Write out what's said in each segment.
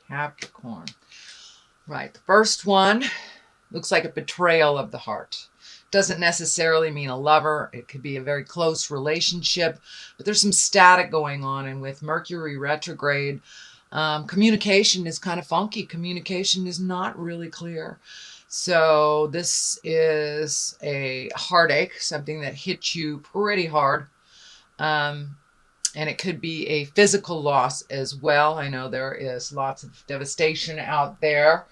Capricorn. Right. The first one looks like a betrayal of the heart. Doesn't necessarily mean a lover. It could be a very close relationship, but there's some static going on. And with Mercury retrograde, communication is kind of funky. Communication is not really clear. So this is a heartache, something that hits you pretty hard. And it could be a physical loss as well. I know there is lots of devastation out there.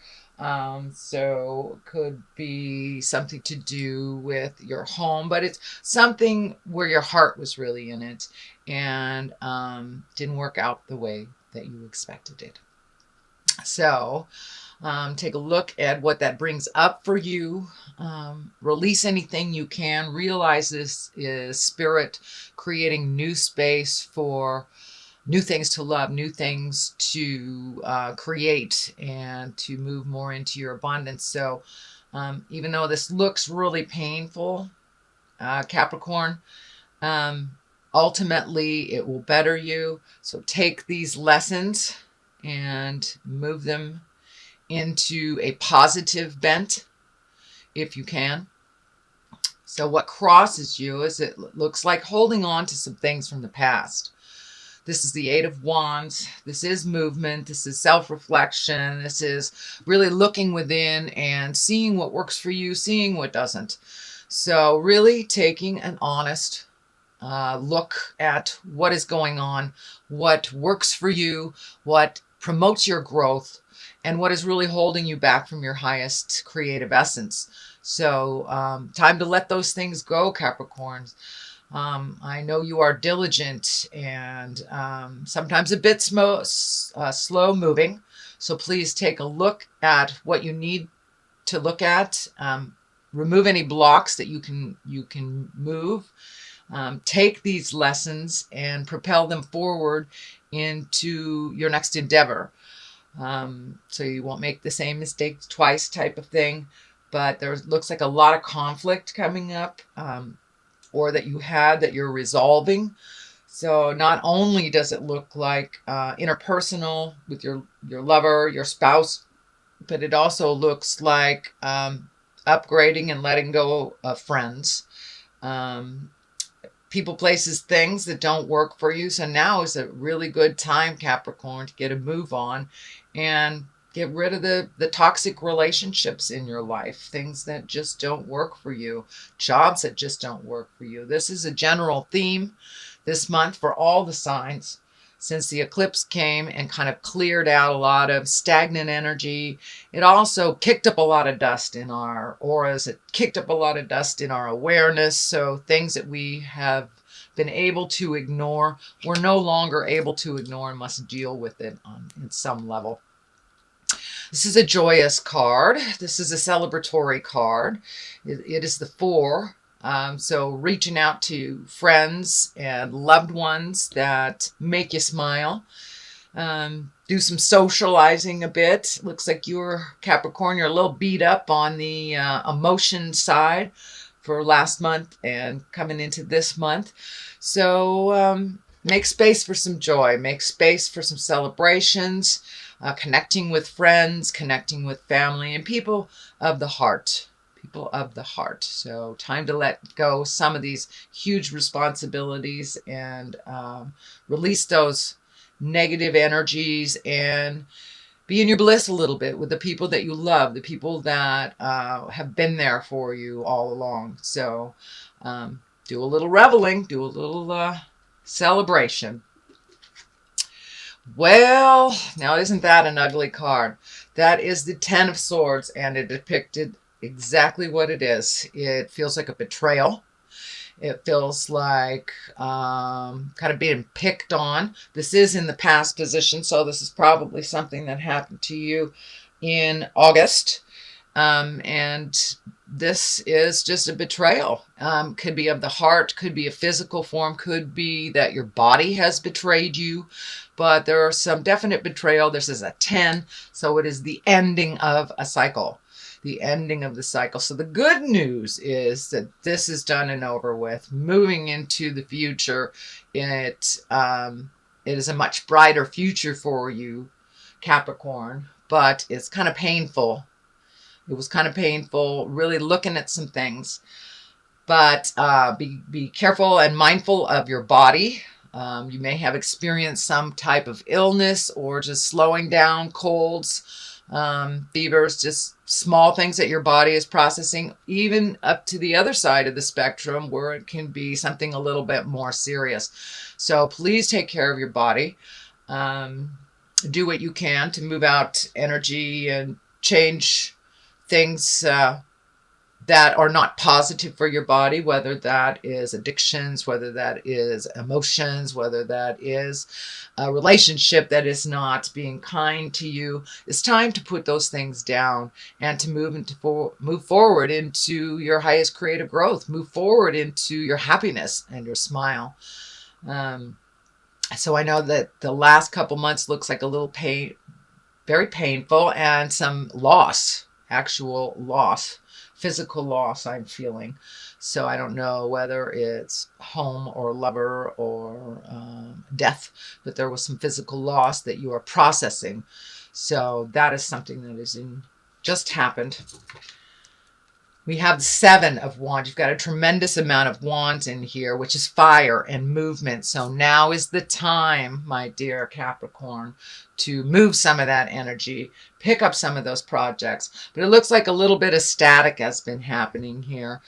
So it could be something to do with your home, but it's something where your heart was really in it and didn't work out the way that you expected it. So take a look at what that brings up for you. Release anything you can. Realize this is spirit creating new space for new things to love, new things to create, and to move more into your abundance. So even though this looks really painful, Capricorn, ultimately it will better you. So take these lessons and move them into a positive bent if you can. So what crosses you is it looks like holding on to some things from the past. This is the Eight of Wands. This is movement. This is self-reflection. This is really looking within and seeing what works for you, seeing what doesn't. So really taking an honest look at what is going on, what works for you, what promotes your growth, and what is really holding you back from your highest creative essence. So time to let those things go, Capricorns. I know you are diligent and sometimes a bit slow moving. So please take a look at what you need to look at. Remove any blocks that you can move. Take these lessons and propel them forward into your next endeavor. So you won't make the same mistake twice type of thing. But there looks like a lot of conflict coming up, or that you had that you're resolving. So not only does it look like interpersonal with your lover, your spouse, but it also looks like upgrading and letting go of friends. People, places, things that don't work for you. So now is a really good time, Capricorn, to get a move on and get rid of the toxic relationships in your life, things that just don't work for you, jobs that just don't work for you. This is a general theme this month for all the signs, since the eclipse came and kind of cleared out a lot of stagnant energy. It also kicked up a lot of dust in our auras. It kicked up a lot of dust in our awareness. So things that we have been able to ignore, we're no longer able to ignore and must deal with it on some level. This is a joyous card. This is a celebratory card. It is the Four. So reaching out to friends and loved ones that make you smile. Do some socializing a bit. Looks like you're, Capricorn, you're a little beat up on the emotion side for last month and coming into this month. So make space for some joy. Make space for some celebrations. Connecting with friends, connecting with family, and people of the heart. People of the heart. So time to let go some of these huge responsibilities and release those negative energies and be in your bliss a little bit with the people that you love, the people that have been there for you all along. So do a little reveling, do a little celebration. Well, now isn't that an ugly card? That is the Ten of Swords, and it depicted exactly what it is. It feels like a betrayal. It feels like kind of being picked on. This is in the past position, so this is probably something that happened to you in August. And this is just a betrayal. Could be of the heart, could be a physical form, could be that your body has betrayed you. But there are some definite betrayal. This is a 10, so it is the ending of a cycle. The ending of the cycle. So the good news is that this is done and over with. Moving into the future, it is a much brighter future for you Capricorn, but it's kind of painful. It was kind of painful, really looking at some things. But be careful and mindful of your body. You may have experienced some type of illness or just slowing down, colds, fevers, just small things that your body is processing, even up to the other side of the spectrum where it can be something a little bit more serious. So please take care of your body. Do what you can to move out energy and change things that are not positive for your body, whether that is addictions, whether that is emotions, whether that is a relationship that is not being kind to you. It's time to put those things down and to move forward into your highest creative growth, move forward into your happiness and your smile. So I know that the last couple months looks like a little pain, very painful, and some loss, actual loss, physical loss I'm feeling. So I don't know whether it's home or lover or death, but there was some physical loss that you are processing. So that is something that is just happened. We have the 7 of Wands. You've got a tremendous amount of wands in here, which is fire and movement. So now is the time, my dear Capricorn, to move some of that energy, pick up some of those projects. But it looks like a little bit of static has been happening here.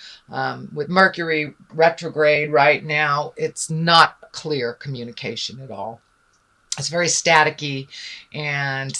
With Mercury retrograde right now, it's not clear communication at all. It's very staticky, and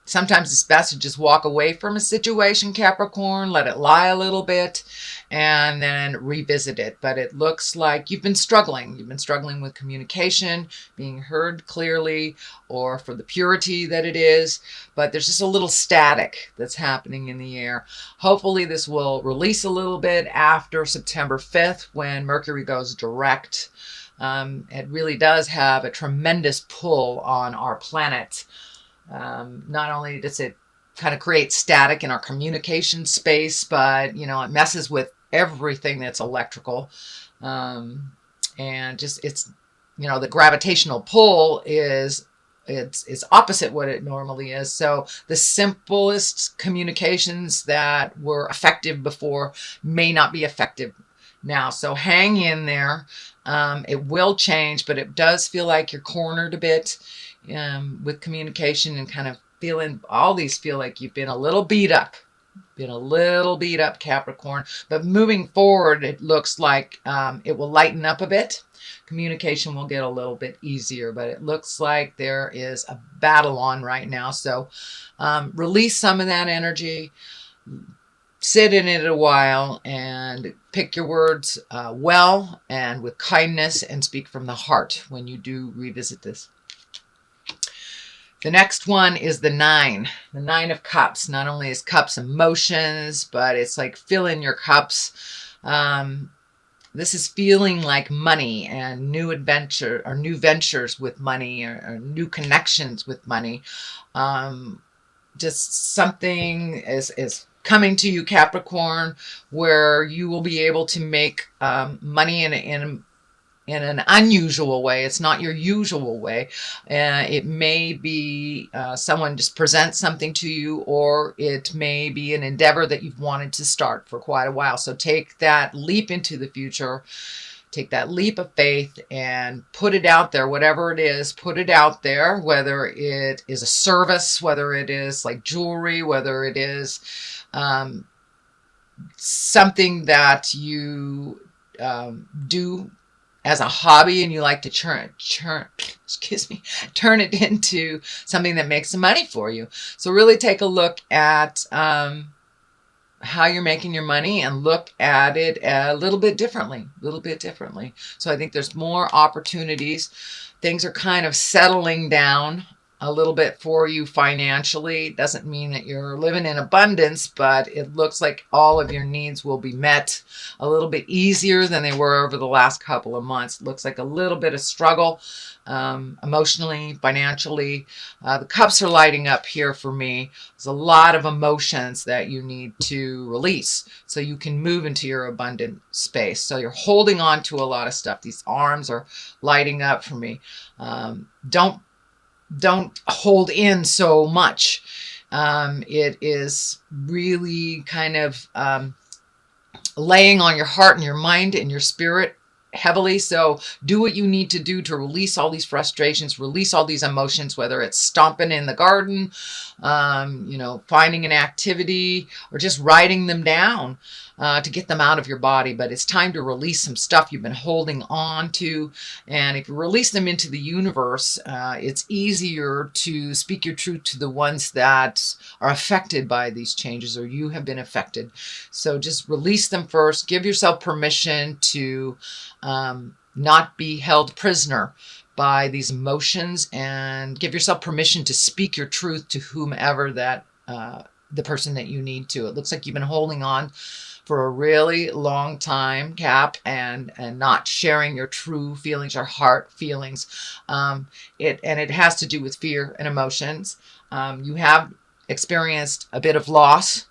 sometimes it's best to just walk away from a situation, Capricorn, let it lie a little bit, and then revisit it. But it looks like you've been struggling. You've been struggling with communication, being heard clearly, or for the purity that it is. But there's just a little static that's happening in the air. Hopefully this will release a little bit after September 5th when Mercury goes direct. It really does have a tremendous pull on our planet. Not only does it kind of create static in our communication space, but, you know, it messes with everything that's electrical. And just, it's, you know, the gravitational pull is, it's opposite what it normally is. So the simplest communications that were effective before may not be effective now. So hang in there. It will change, but it does feel like you're cornered a bit with communication, and kind of feeling, all these feel like you've been a little beat up, Capricorn. But moving forward, it looks like it will lighten up a bit. Communication will get a little bit easier, but it looks like there is a battle on right now. So release some of that energy, sit in it a while, and pick your words well and with kindness, and speak from the heart when you do revisit this. The next one is the 9 of Cups. Not only is cups emotions, but it's like filling your cups. This is feeling like money and new adventure, or new ventures with money, or new connections with money. Just something is coming to you, Capricorn, where you will be able to make money in an unusual way. It's not your usual way. It may be someone just presents something to you, or it may be an endeavor that you've wanted to start for quite a while. So take that leap into the future. Take that leap of faith and put it out there, whatever it is, put it out there, whether it is a service, whether it is like jewelry, whether it is something that you do as a hobby, and you like to turn it into something that makes some money for you. So really take a look at how you're making your money, and look at it a little bit differently, So I think there's more opportunities. Things are kind of settling down a little bit for you financially. Doesn't mean that you're living in abundance, but it looks like all of your needs will be met a little bit easier than they were over the last couple of months. It looks like a little bit of struggle emotionally, financially. The cups are lighting up here for me. There's a lot of emotions that you need to release so you can move into your abundant space. So you're holding on to a lot of stuff. These arms are lighting up for me. Don't don't hold in so much. It is really kind of laying on your heart and your mind and your spirit heavily. So do what you need to do to release all these frustrations, release all these emotions, whether it's stomping in the garden, finding an activity, or just writing them down to get them out of your body. But it's time to release some stuff you've been holding on to. And if you release them into the universe, it's easier to speak your truth to the ones that are affected by these changes, or you have been affected. So just release them first. Give yourself permission to not be held prisoner by these emotions, and give yourself permission to speak your truth to whomever that the person that you need to. It looks like you've been holding on for a really long time, Cap, and not sharing your true feelings, your heart feelings. It has to do with fear and emotions. You have experienced a bit of loss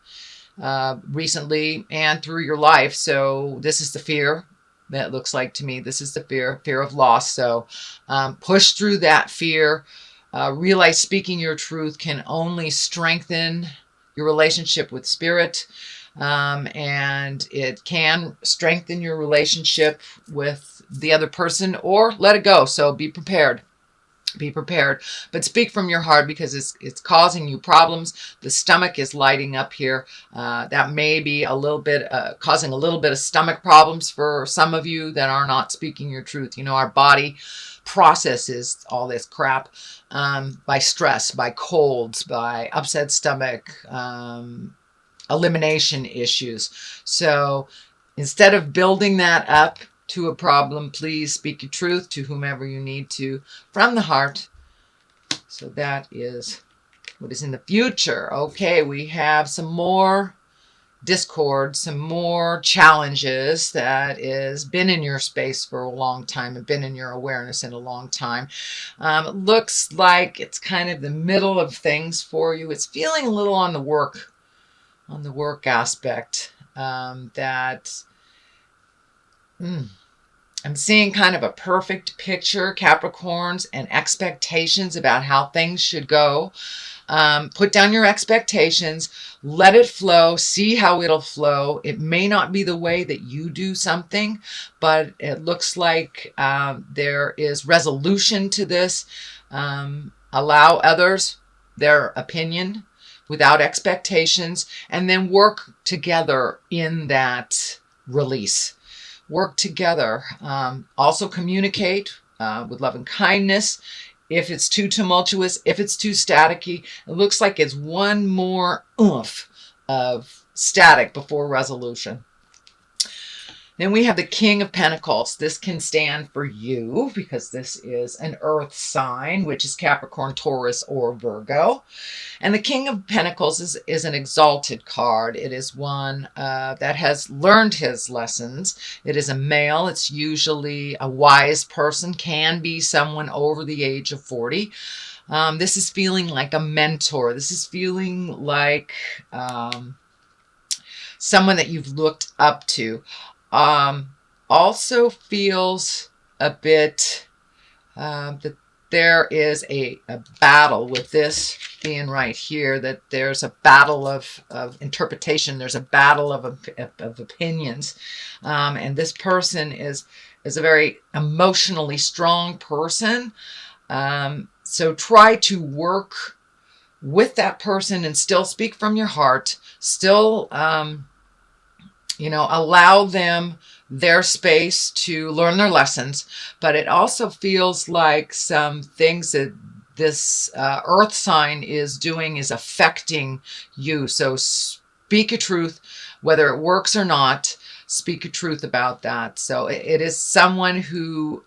recently and through your life. So this is the fear that looks like to me. This is the fear of loss. So push through that fear. Realize speaking your truth can only strengthen your relationship with spirit. And it can strengthen your relationship with the other person, or let it go. So be prepared. Be prepared, but speak from your heart, because it's causing you problems. The stomach is lighting up here. That may be a little bit causing a little bit of stomach problems for some of you that are not speaking your truth. Our body processes all this crap by stress, by colds, by upset stomach, elimination issues. So instead of building that up to a problem, please speak your truth to whomever you need to from the heart. So that is what is in the future. Okay, we have some more discord, some more challenges that is been in your space for a long time and been in your awareness in a long time. It looks like it's kind of the middle of things for you. It's feeling a little on the work aspect that I'm seeing kind of a perfect picture, Capricorns, and expectations about how things should go. Put down your expectations, let it flow, see how it'll flow. It may not be the way that you do something, but it looks like there is resolution to this. Allow others their opinion without expectations, and then work together in that release. Work together. Also communicate with love and kindness. If it's too tumultuous, if it's too staticky, it looks like it's one more oomph of static before resolution. Then we have the King of Pentacles. This can stand for you because this is an earth sign, which is Capricorn, Taurus, or Virgo. And the King of Pentacles is an exalted card. It is one that has learned his lessons. It is a male. It's usually a wise person, can be someone over the age of 40. This is feeling like a mentor. This is feeling like someone that you've looked up to. Also feels a bit that there is a battle with this being right here, that there's a battle of interpretation. There's a battle of opinions. And this person is a very emotionally strong person. So try to work with that person and still speak from your heart, still allow them their space to learn their lessons. But it also feels like some things that this earth sign is doing is affecting you. So speak your truth, whether it works or not. Speak your truth about that. So it is someone who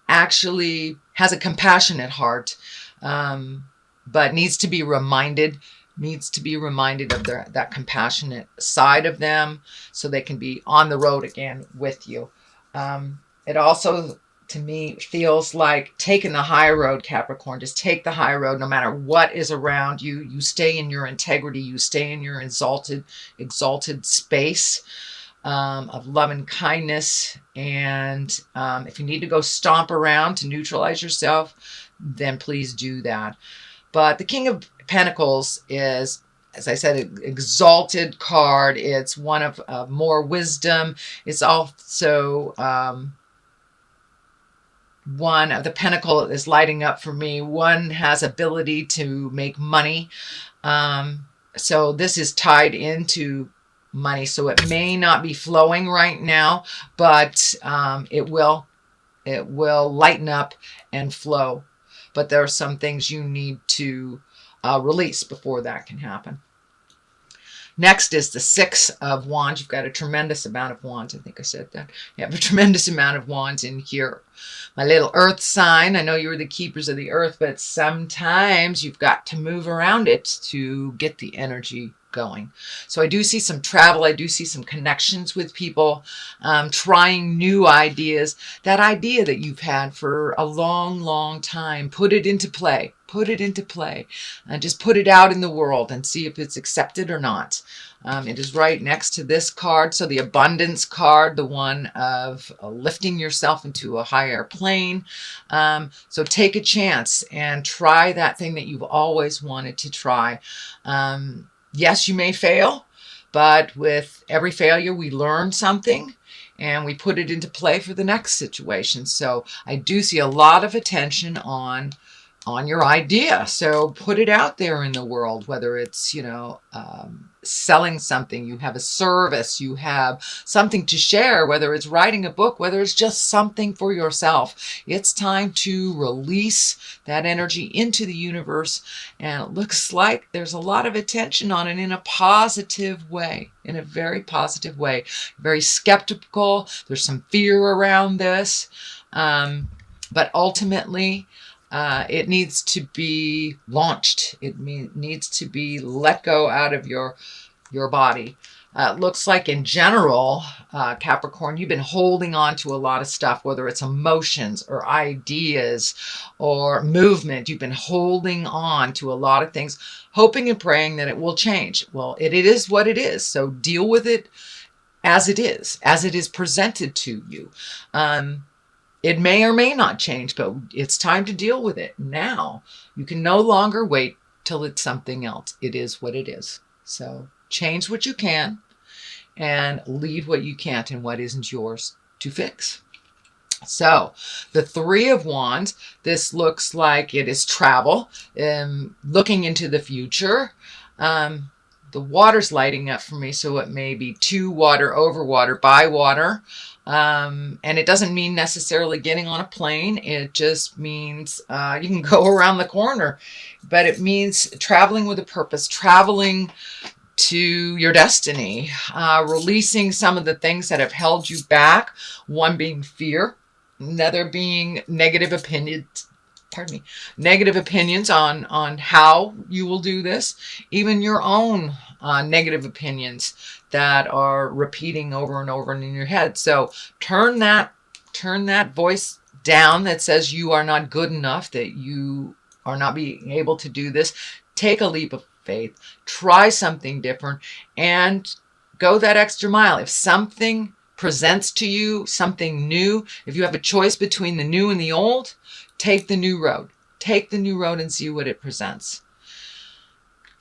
actually has a compassionate heart, but needs to be reminded of that compassionate side of them, so they can be on the road again with you. It also, to me, feels like taking the high road, Capricorn. Just take the high road no matter what is around you. You stay in your integrity. You stay in your exalted space of love and kindness. And if you need to go stomp around to neutralize yourself, then please do that. But the King of Pentacles is, as I said, an exalted card. It's one of more wisdom. It's also one of the pentacle is lighting up for me. One has ability to make money. So this is tied into money. So it may not be flowing right now, but it will lighten up and flow. But there are some things you need to release before that can happen. Next is the Six of Wands. You've got a tremendous amount of wands. I think I said that. You have a tremendous amount of wands in here. My little earth sign. I know you're the keepers of the earth, but sometimes you've got to move around it to get the energy going. So I do see some travel. I do see some connections with people, trying new ideas. That idea that you've had for a long, long time, put it into play. Put it into play and just put it out in the world and see if it's accepted or not. It is right next to this card. So the abundance card, the one of lifting yourself into a higher plane. So take a chance and try that thing that you've always wanted to try. Yes, you may fail, but with every failure, we learn something and we put it into play for the next situation. So I do see a lot of attention on your idea. So put it out there in the world, whether it's, you know, selling something, you have a service, you have something to share, whether it's writing a book, whether it's just something for yourself. It's time to release that energy into the universe. And it looks like there's a lot of attention on it in a positive way, in a very positive way. Very skeptical. There's some fear around this. But ultimately, it needs to be launched. It needs to be let go out of your body. It looks like in general, Capricorn, you've been holding on to a lot of stuff, whether it's emotions or ideas or movement. You've been holding on to a lot of things, hoping and praying that it will change. Well, it is what it is. So deal with it as it is presented to you. It may or may not change, but it's time to deal with it now. You can no longer wait till it's something else. It is what it is. So change what you can and leave what you can't and what isn't yours to fix. So the Three of Wands, this looks like it is travel, looking into the future. The water's lighting up for me, so it may be to water, over water, by water. And it doesn't mean necessarily getting on a plane. It just means you can go around the corner. But it means traveling with a purpose, traveling to your destiny, releasing some of the things that have held you back. One being fear, another being negative opinions. Pardon me, negative opinions on how you will do this, even your own negative opinions that are repeating over and over in your head. So turn that voice down that says you are not good enough, that you are not being able to do this. Take a leap of faith, try something different, and go that extra mile. If something presents to you something new, if you have a choice between the new and the old, take the new road. Take the new road and see what it presents.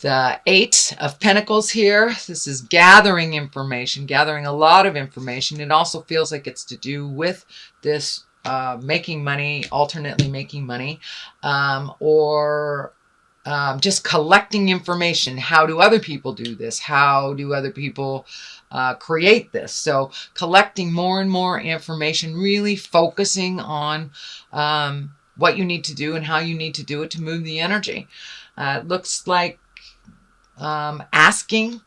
The Eight of Pentacles here. This is gathering information, gathering a lot of information. It also feels like it's to do with this making money, alternately making money, or just collecting information. How do other people do this? How do other people create this? So collecting more and more information, really focusing on what you need to do and how you need to do it to move the energy. It looks like asking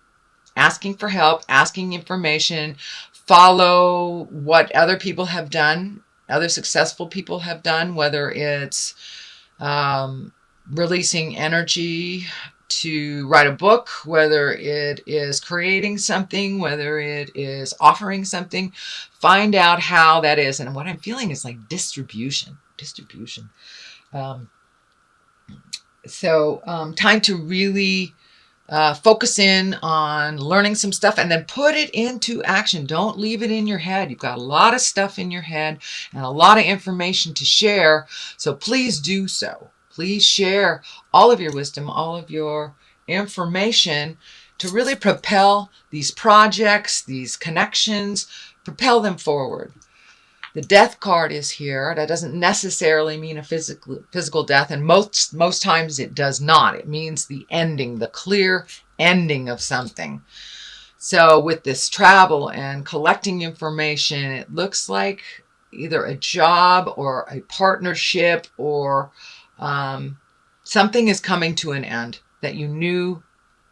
for help, asking information, follow what other people have done, other successful people have done, whether it's releasing energy to write a book, whether it is creating something, whether it is offering something. Find out how that is. And what I'm feeling is like distribution. So time to really focus in on learning some stuff and then put it into action. Don't leave it in your head. You've got a lot of stuff in your head and a lot of information to share. So please do so. Please share all of your wisdom, all of your information to really propel these projects, these connections, propel them forward. The death card is here. That doesn't necessarily mean a physical death, and most times it does not. It means the ending, the clear ending of something. So with this travel and collecting information, it looks like either a job or a partnership or something is coming to an end that you knew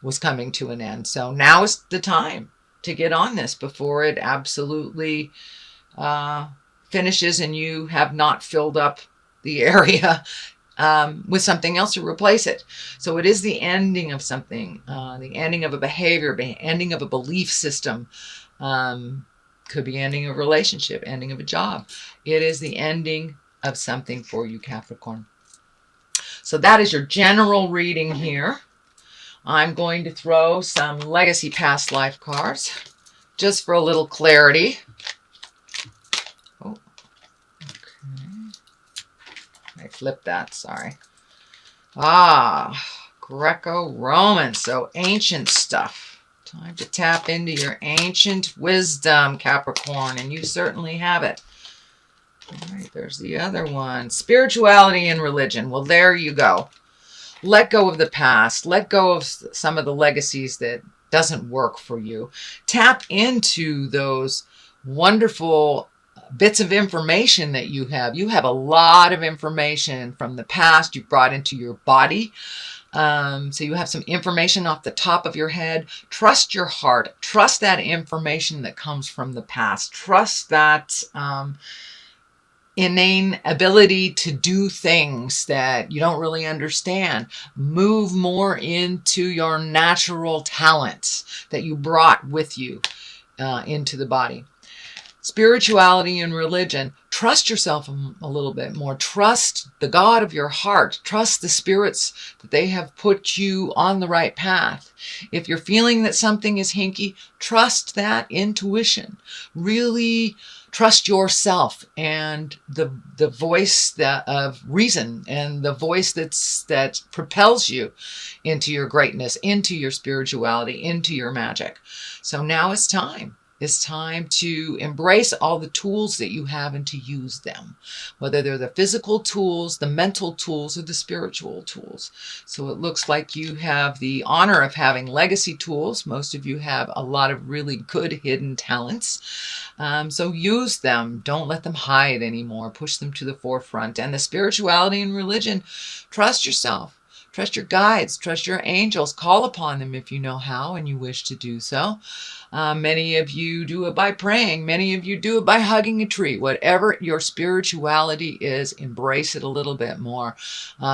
was coming to an end. So now is the time to get on this before it absolutely finishes and you have not filled up the area with something else to replace it. So it is the ending of something, the ending of a behavior, ending of a belief system, could be ending of a relationship, ending of a job. It is the ending of something for you, Capricorn. So that is your general reading here. I'm going to throw some legacy past life cards just for a little clarity. I flipped that, sorry. Greco-Roman, so ancient stuff. Time to tap into your ancient wisdom, Capricorn, and you certainly have it. All right, there's the other one. Spirituality and religion. Well, there you go. Let go of the past. Let go of some of the legacies that doesn't work for you. Tap into those wonderful bits of information that you have. You have a lot of information from the past you've brought into your body. So you have some information off the top of your head. Trust your heart. Trust that information that comes from the past. Trust that inane ability to do things that you don't really understand. Move more into your natural talents that you brought with you into the body. Spirituality and religion. Trust yourself a little bit more. Trust the God of your heart. Trust the spirits that they have put you on the right path. If you're feeling that something is hinky, trust that intuition. Really trust yourself and the voice of reason and the voice that propels you into your greatness, into your spirituality, into your magic. So now it's time. It's time to embrace all the tools that you have and to use them, whether they're the physical tools, the mental tools, or the spiritual tools. So it looks like you have the honor of having legacy tools. Most of you have a lot of really good hidden talents. So use them. Don't let them hide anymore. Push them to the forefront. And the spirituality and religion, trust yourself. Trust your guides, trust your angels, call upon them if you know how and you wish to do so. Many of you do it by praying. Many of you do it by hugging a tree. Whatever your spirituality is, embrace it a little bit more.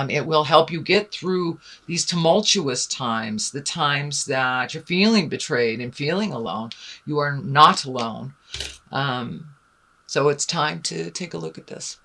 It will help you get through these tumultuous times, the times that you're feeling betrayed and feeling alone. You are not alone. So it's time to take a look at this.